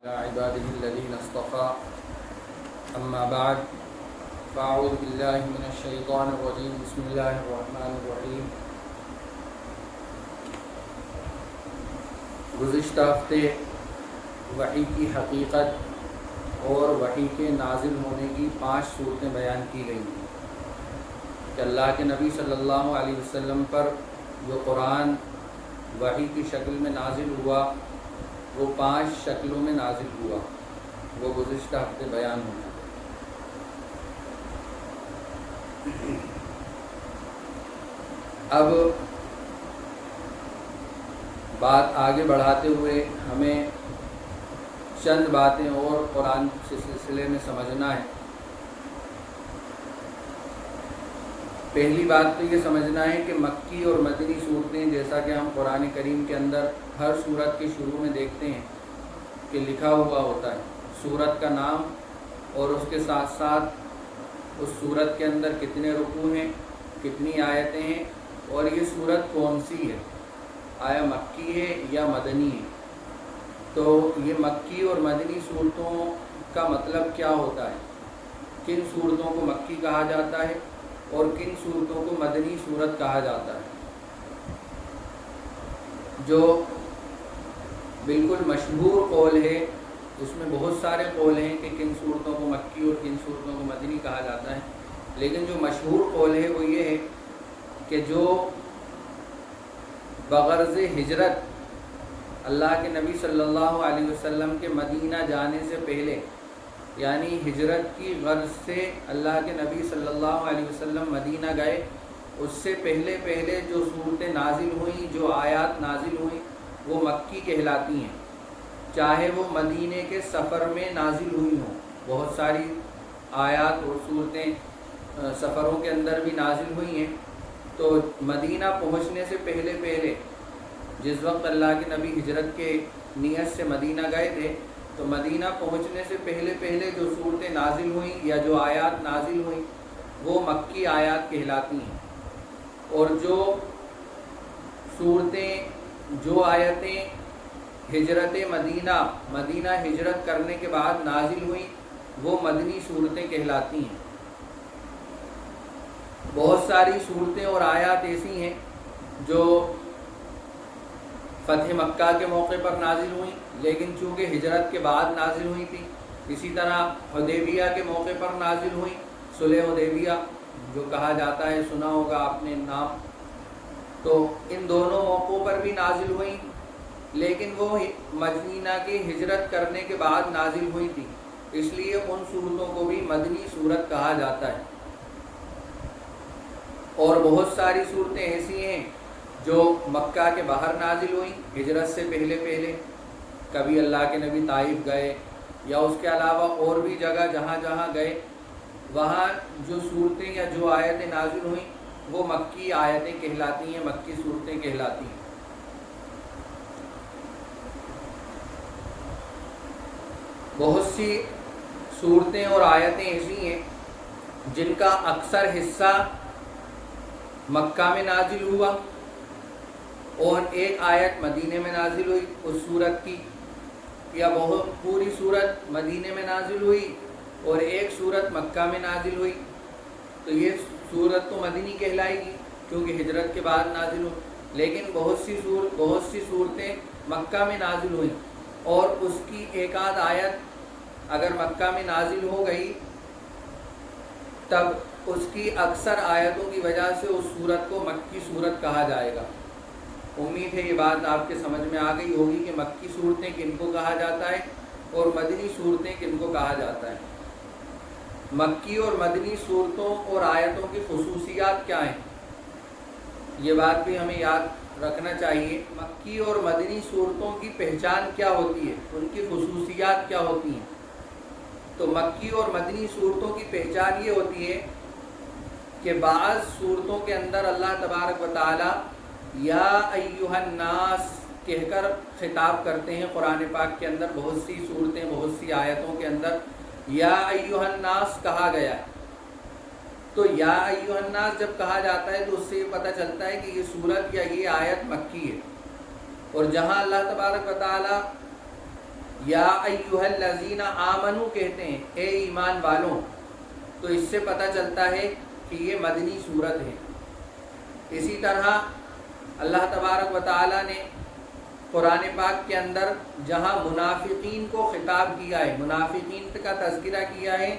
عباده الذين اصطفى اما بعد فاعوذ بالله من الشيطان الرجيم بسم الله الرحمن الرحیم۔ گزشتہ ہفتے وحی کی حقیقت اور وحی کے نازل ہونے کی 5 صورتیں بیان کی گئی ہیں کہ اللہ کے نبی صلی اللہ علیہ وسلم پر جو قرآن وحی کی شکل میں نازل ہوا وہ 5 شکلوں میں نازل ہوا، وہ گزشتہ ہفتے بیان ہونا۔ اب بات آگے بڑھاتے ہوئے ہمیں چند باتیں اور قرآن کے سلسلے میں سمجھنا ہے۔ پہلی بات تو یہ سمجھنا ہے کہ مکی اور مدنی صورتیں، جیسا کہ ہم قرآن کریم کے اندر ہر صورت کے شروع میں دیکھتے ہیں کہ لکھا ہوا ہوتا ہے صورت کا نام اور اس کے ساتھ ساتھ اس صورت کے اندر کتنے رکوع ہیں، کتنی آیتیں ہیں اور یہ صورت کون سی ہے، آیا مکی ہے یا مدنی ہے۔ تو یہ مکی اور مدنی صورتوں کا مطلب کیا ہوتا ہے، کن صورتوں کو مکی کہا جاتا ہے اور کن صورتوں کو مدنی صورت کہا جاتا ہے۔ جو بالکل مشہور قول ہے، اس میں بہت سارے قول ہیں کہ کن صورتوں کو مکی اور کن صورتوں کو مدنی کہا جاتا ہے، لیکن جو مشہور قول ہے وہ یہ ہے کہ جو بغرض ہجرت اللہ کے نبی صلی اللہ علیہ وسلم کے مدینہ جانے سے پہلے، یعنی ہجرت کی غرض سے اللہ کے نبی صلی اللہ علیہ وسلم مدینہ گئے، اس سے پہلے جو صورتیں نازل ہوئیں، جو آیات نازل ہوئیں، وہ مکی کہلاتی ہیں، چاہے وہ مدینے کے سفر میں نازل ہوئی ہوں۔ بہت ساری آیات اور صورتیں سفروں کے اندر بھی نازل ہوئی ہیں۔ تو مدینہ پہنچنے سے پہلے جس وقت اللہ کے نبی ہجرت کے نیت سے مدینہ گئے تھے، تو مدینہ پہنچنے سے پہلے جو صورتیں نازل ہوئیں یا جو آیات نازل ہوئیں وہ مکی آیات کہلاتی ہیں، اور جو صورتیں، جو آیتیں ہجرت مدینہ ہجرت کرنے کے بعد نازل ہوئیں وہ مدنی صورتیں کہلاتی ہیں۔ بہت ساری صورتیں اور آیات ایسی ہیں جو فتح مکہ کے موقع پر نازل ہوئیں لیکن چونکہ ہجرت کے بعد نازل ہوئی تھی۔ اسی طرح حدیبیہ کے موقع پر نازل ہوئیں، صلح حدیبیہ جو کہا جاتا ہے، سنا ہوگا آپ نے نام، تو ان دونوں موقعوں پر بھی نازل ہوئیں لیکن وہ مدینہ کی ہجرت کرنے کے بعد نازل ہوئی تھی، اس لیے ان صورتوں کو بھی مدنی صورت کہا جاتا ہے۔ اور بہت ساری صورتیں ایسی ہیں جو مکہ کے باہر نازل ہوئیں ہجرت سے پہلے، کبھی اللہ کے نبی طائف گئے یا اس کے علاوہ اور بھی جگہ جہاں گئے، وہاں جو صورتیں یا جو آیتیں نازل ہوئیں وہ مکی آیتیں کہلاتی ہیں، مکی صورتیں کہلاتی ہیں۔ بہت سی صورتیں اور آیتیں ایسی ہیں جن کا اکثر حصہ مکہ میں نازل ہوا اور ایک آیت مدینے میں نازل ہوئی اس صورت کی، یا بہت پوری صورت مدینے میں نازل ہوئی اور ایک صورت مکہ میں نازل ہوئی، تو یہ صورت تو مدنی کہلائے گی کیونکہ ہجرت کے بعد نازل ہوئی۔ لیکن بہت سی صورتیں مکہ میں نازل ہوئیں اور اس کی ایک آدھ آیت اگر مکہ میں نازل ہو گئی تب اس کی اکثر آیتوں کی وجہ سے اس صورت کو مکی صورت کہا جائے گا۔ امید ہے یہ بات آپ کے سمجھ میں آ گئی ہوگی کہ مکی صورتیں کن کو کہا جاتا ہے اور مدنی صورتیں کن کو کہا جاتا ہے۔ مکی اور مدنی صورتوں اور آیتوں کی خصوصیات کیا ہیں، یہ بات بھی ہمیں یاد رکھنا چاہیے۔ مکی اور مدنی صورتوں کی پہچان کیا ہوتی ہے، ان کی خصوصیات کیا ہوتی ہیں؟ تو مکی اور مدنی صورتوں کی پہچان یہ ہوتی ہے کہ بعض صورتوں کے اندر اللہ تبارک و تعالی یا ایھا الناس کہہ کر خطاب کرتے ہیں۔ قرآن پاک کے اندر بہت سی صورتیں، بہت سی آیتوں کے اندر یا ایھا الناس کہا گیا ہے۔ تو یا ایھا الناس جب کہا جاتا ہے تو اس سے یہ پتہ چلتا ہے کہ یہ صورت یا یہ آیت مکی ہے، اور جہاں اللہ تبارک و تعالی یا ایھا الذین آمنو کہتے ہیں اے ایمان والوں، تو اس سے پتہ چلتا ہے کہ یہ مدنی صورت ہے۔ اسی طرح اللہ تبارک و تعالیٰ نے قرآن پاک کے اندر جہاں منافقین کو خطاب کیا ہے، منافقین کا تذکرہ کیا ہے،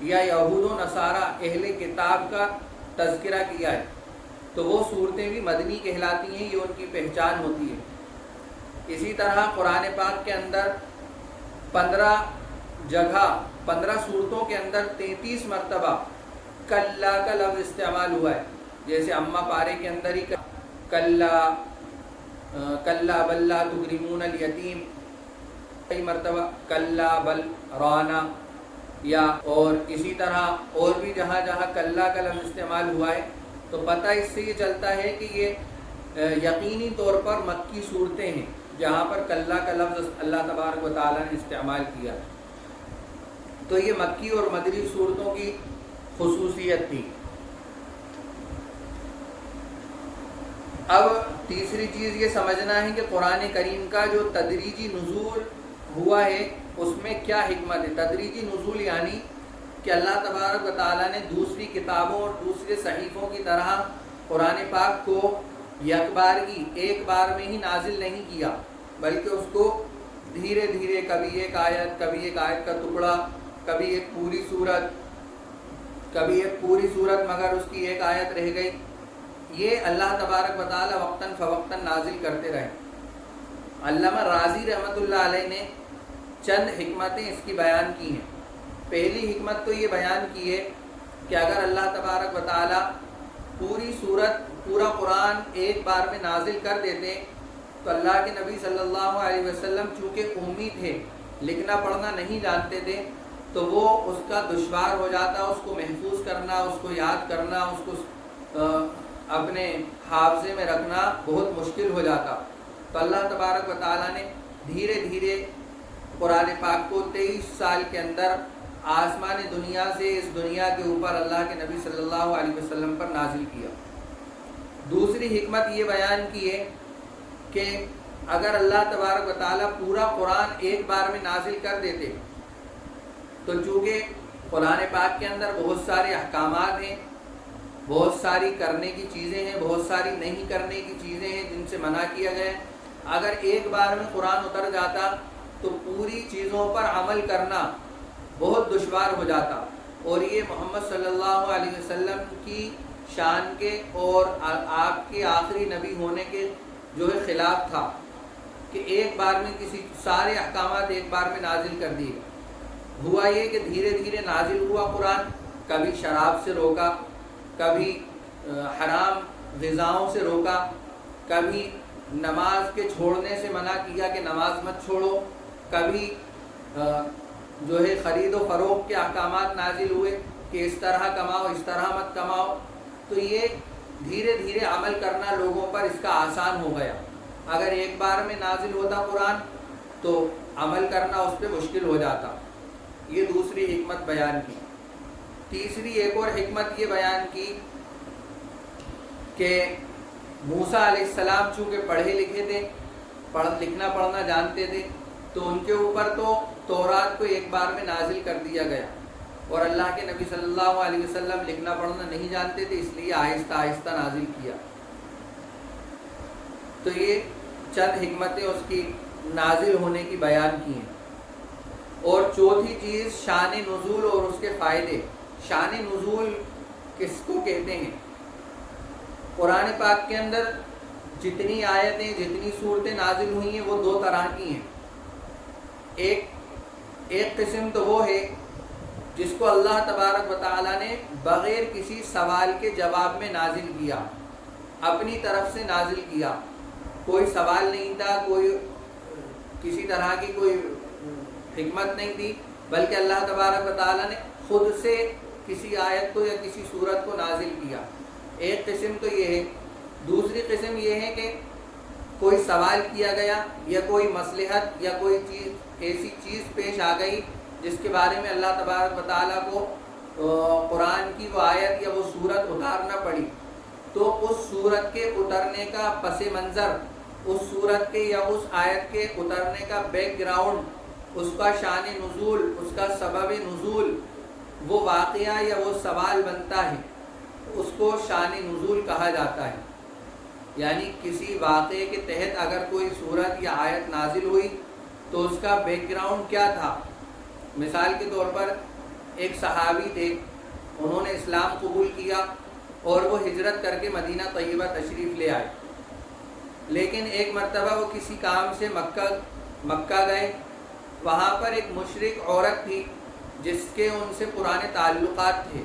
یا یہود و نصارہ اہل کتاب کا تذکرہ کیا ہے، تو وہ صورتیں بھی مدنی کہلاتی ہیں، یہ ان کی پہچان ہوتی ہے۔ اسی طرح قرآن پاک کے اندر 15 جگہ 15 صورتوں کے اندر 33 مرتبہ کلا کا لفظ استعمال ہوا ہے، جیسے اما پارے کے اندر ہی کلا کلا بل لا تکرمون الیتیم، کئی مرتبہ کلا بل رانا، یا اور اسی طرح اور بھی جہاں جہاں کلا کا لفظ استعمال ہوا ہے، تو پتہ اس سے یہ چلتا ہے کہ یہ یقینی طور پر مکی صورتیں ہیں جہاں پر کلا کا لفظ اللہ تبارک و تعالیٰ نے استعمال کیا۔ تو یہ مکی اور مدنی صورتوں کی خصوصیت تھی۔ اب تیسری چیز یہ سمجھنا ہے کہ قرآن کریم کا جو تدریجی نزول ہوا ہے اس میں کیا حکمت ہے۔ تدریجی نزول یعنی کہ اللہ تبارک و تعالیٰ نے دوسری کتابوں اور دوسرے صحیفوں کی طرح قرآن پاک کو یکبارگی ایک بار میں ہی نازل نہیں کیا، بلکہ اس کو دھیرے دھیرے، کبھی ایک آیت کا ٹکڑا، کبھی ایک پوری صورت مگر اس کی ایک آیت رہ گئی، یہ اللہ تبارک و تعالیٰ وقتاً فوقتاً نازل کرتے رہے۔ علامہ راضی رحمۃ اللہ علیہ نے چند حکمتیں اس کی بیان کی ہیں۔ پہلی حکمت تو یہ بیان کی ہے کہ اگر اللہ تبارک و تعالیٰ پوری صورت، پورا قرآن ایک بار میں نازل کر دیتے تو اللہ کے نبی صلی اللہ علیہ وسلم چونکہ امی تھے، لکھنا پڑھنا نہیں جانتے تھے، تو وہ اس کا دشوار ہو جاتا، اس کو محفوظ کرنا، اس کو یاد کرنا، اس کو اپنے حافظے میں رکھنا بہت مشکل ہو جاتا۔ تو اللہ تبارک و تعالیٰ نے دھیرے دھیرے قرآن پاک کو 23 سال کے اندر آسمان دنیا سے اس دنیا کے اوپر اللہ کے نبی صلی اللہ علیہ وسلم پر نازل کیا۔ دوسری حکمت یہ بیان کی ہے کہ اگر اللہ تبارک و تعالیٰ پورا قرآن ایک بار میں نازل کر دیتے تو چونکہ قرآن پاک کے اندر بہت سارے احکامات ہیں، بہت ساری کرنے کی چیزیں ہیں، بہت ساری نہیں کرنے کی چیزیں ہیں جن سے منع کیا گیا ہے، اگر ایک بار میں قرآن اتر جاتا تو پوری چیزوں پر عمل کرنا بہت دشوار ہو جاتا، اور یہ محمد صلی اللہ علیہ وسلم کی شان کے اور آپ کے آخری نبی ہونے کے جو ہے خلاف تھا کہ ایک بار میں سارے احکامات ایک بار میں نازل کر دیے۔ ہوا یہ کہ دھیرے دھیرے نازل ہوا قرآن، کبھی شراب سے روکا، کبھی حرام غذاؤں سے روکا، کبھی نماز کے چھوڑنے سے منع کیا کہ نماز مت چھوڑو، کبھی جو ہے خرید و فروخت کے احکامات نازل ہوئے کہ اس طرح کماؤ، اس طرح مت کماؤ۔ تو یہ دھیرے دھیرے عمل کرنا لوگوں پر اس کا آسان ہو گیا۔ اگر ایک بار میں نازل ہوتا قرآن تو عمل کرنا اس پہ مشکل ہو جاتا۔ یہ دوسری حکمت بیان کی۔ تیسری ایک اور حکمت یہ بیان کی کہ موسیٰ علیہ السلام چونکہ پڑھے لکھے تھے، لکھنا پڑھنا جانتے تھے، تو ان کے اوپر تو تورات کو ایک بار میں نازل کر دیا گیا، اور اللہ کے نبی صلی اللہ علیہ وسلم لکھنا پڑھنا نہیں جانتے تھے، اس لیے آہستہ آہستہ نازل کیا۔ تو یہ چند حکمتیں اس کی نازل ہونے کی بیان کی ہیں۔ اور چوتھی چیز شان نزول اور اس کے فائدے۔ شان نزول کس کو کہتے ہیں؟ قرآن پاک کے اندر جتنی آیتیں، جتنی صورتیں نازل ہوئی ہیں وہ دو طرح کی ہیں۔ ایک قسم تو وہ ہے جس کو اللہ تبارک و تعالیٰ نے بغیر کسی سوال کے جواب میں نازل کیا، اپنی طرف سے نازل کیا، کوئی سوال نہیں تھا، کوئی کسی طرح کی کوئی حکمت نہیں تھی، بلکہ اللہ تبارک و تعالیٰ نے خود سے کسی آیت کو یا کسی صورت کو نازل کیا۔ ایک قسم تو یہ ہے۔ دوسری قسم یہ ہے کہ کوئی سوال کیا گیا یا کوئی مصلحت یا کوئی چیز، ایسی چیز پیش آ گئی جس کے بارے میں اللہ تبارک و تعالیٰ کو قرآن کی وہ آیت یا وہ صورت اتارنا پڑی، تو اس صورت کے اترنے کا پس منظر، اس صورت کے یا اس آیت کے اترنے کا بیک گراؤنڈ اس کا شان نزول، اس کا سبب نزول، وہ واقعہ یا وہ سوال بنتا ہے، اس کو شان نزول کہا جاتا ہے۔ یعنی کسی واقعے کے تحت اگر کوئی صورت یا آیت نازل ہوئی تو اس کا بیک گراؤنڈ کیا تھا۔ مثال کے طور پر ایک صحابی تھے، انہوں نے اسلام قبول کیا اور وہ ہجرت کر کے مدینہ طیبہ تشریف لے آئے، لیکن ایک مرتبہ وہ کسی کام سے مکہ گئے، وہاں پر ایک مشرک عورت تھی جس کے ان سے پرانے تعلقات تھے۔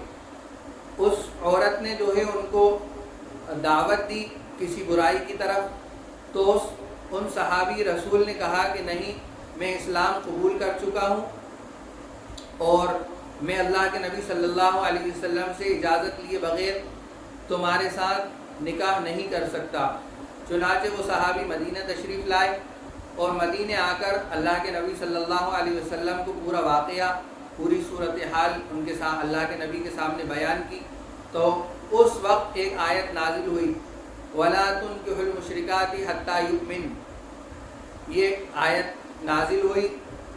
اس عورت نے جو ہے ان کو دعوت دی کسی برائی کی طرف، تو ان صحابی رسول نے کہا کہ نہیں، میں اسلام قبول کر چکا ہوں اور میں اللہ کے نبی صلی اللہ علیہ وسلم سے اجازت لیے بغیر تمہارے ساتھ نکاح نہیں کر سکتا۔ چنانچہ وہ صحابی مدینہ تشریف لائے اور مدینہ آ کر اللہ کے نبی صلی اللہ علیہ وسلم کو پورا واقعہ، پوری صورتحال ان کے ساتھ اللہ کے نبی کے سامنے بیان کی۔ تو اس وقت ایک آیت نازل ہوئی، وَلَا تُنكِحُوا الْمُشْرِكَاتِ حَتَّى يُؤْمِنْ، یہ آیت نازل ہوئی۔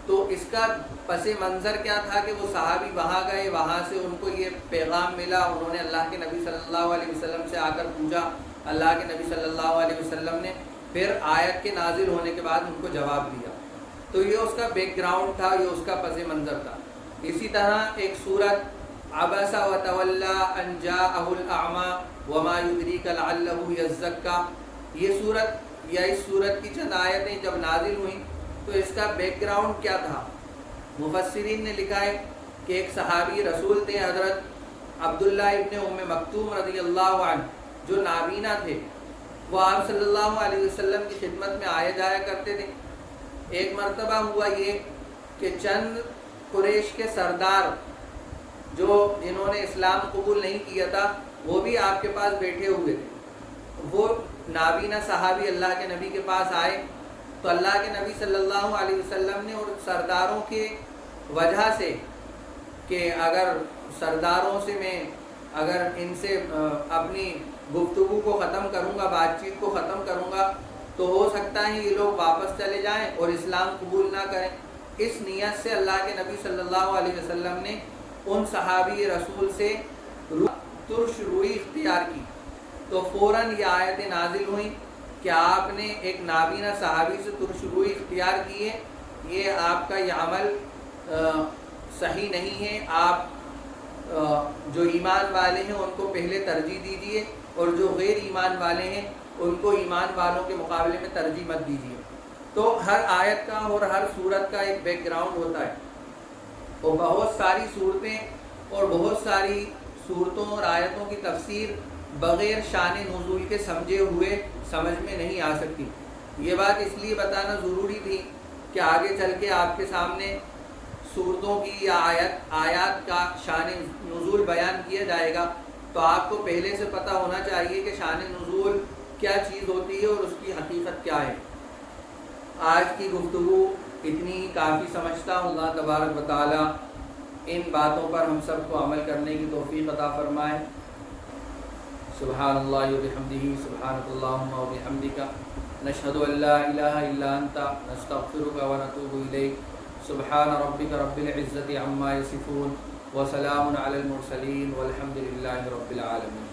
تو اس کا پس منظر کیا تھا کہ وہ صحابی وہاں گئے، وہاں سے ان کو یہ پیغام ملا، انہوں نے اللہ کے نبی صلی اللہ علیہ وسلم سے آ کر پوچھا، اللہ کے نبی صلی اللہ علیہ وسلم نے پھر آیت کے نازل ہونے کے بعد ان کو جواب دیا۔ تو یہ اس کا بیک گراؤنڈ تھا، یہ اس کا پس منظر تھا۔ اسی طرح ایک سورت عبس وتولی ان جاءہ الاعمی وما یدریک لعلہ یزکی، یہ سورت یا اس سورت کی چند آیتیں جب نازل ہوئیں تو اس کا بیک گراؤنڈ کیا تھا؟ مفسرین نے لکھا ہے کہ ایک صحابی رسول تھے حضرت عبداللہ ابن ام مکتوم رضی اللہ عنہ، جو نابینا تھے، وہ آپ صلی اللہ علیہ وسلم کی خدمت میں آیا جایا کرتے تھے۔ ایک مرتبہ ہوا یہ کہ چند قریش کے سردار جنہوں نے اسلام قبول نہیں کیا تھا، وہ بھی آپ کے پاس بیٹھے ہوئے تھے۔ وہ نابینا صحابی اللہ کے نبی کے پاس آئے تو اللہ کے نبی صلی اللہ علیہ وسلم نے اور سرداروں کے وجہ سے کہ اگر سرداروں سے میں اگر ان سے اپنی گفتگو کو ختم کروں گا، بات چیت کو ختم کروں گا، تو ہو سکتا ہے یہ لوگ واپس چلے جائیں اور اسلام قبول نہ کریں۔ اس نیت سے اللہ کے نبی صلی اللہ علیہ وسلم نے ان صحابی رسول سے ترش روئی اختیار کی۔ تو فوراً یہ آیتیں نازل ہوئیں کہ آپ نے ایک نابینا صحابی سے ترش روئی اختیار کی ہے، یہ آپ کا یہ عمل صحیح نہیں ہے، آپ جو ایمان والے ہیں ان کو پہلے ترجیح دیجیے اور جو غیر ایمان والے ہیں ان کو ایمان والوں کے مقابلے میں ترجیح مت دیجیے۔ تو ہر آیت کا اور ہر صورت کا ایک بیک گراؤنڈ ہوتا ہے، اور بہت ساری صورتیں اور بہت ساری صورتوں اور آیتوں کی تفسیر بغیر شان نزول کے سمجھے ہوئے سمجھ میں نہیں آ سکتی۔ یہ بات اس لیے بتانا ضروری تھی کہ آگے چل کے آپ کے سامنے صورتوں کی یا آیات کا شان نزول بیان کیا جائے گا، تو آپ کو پہلے سے پتہ ہونا چاہیے کہ شان نزول کیا چیز ہوتی ہے اور اس کی حقیقت کیا ہے۔ آج کی گفتگو اتنی ہی کافی سمجھتا ہوں۔ اللہ تبارک و تعالی ان باتوں پر ہم سب کو عمل کرنے کی توفیق عطا فرمائے۔ سبحان اللہ و بحمدہ، سبحانک اللہم و بحمدک، نشہد ان لا الہ الا انت، نستغفرک و نتوب الیک۔ سبحان ربک رب العزۃ عما یصفون، وسلام علی المرسلین، والحمد للہ رب العالمین۔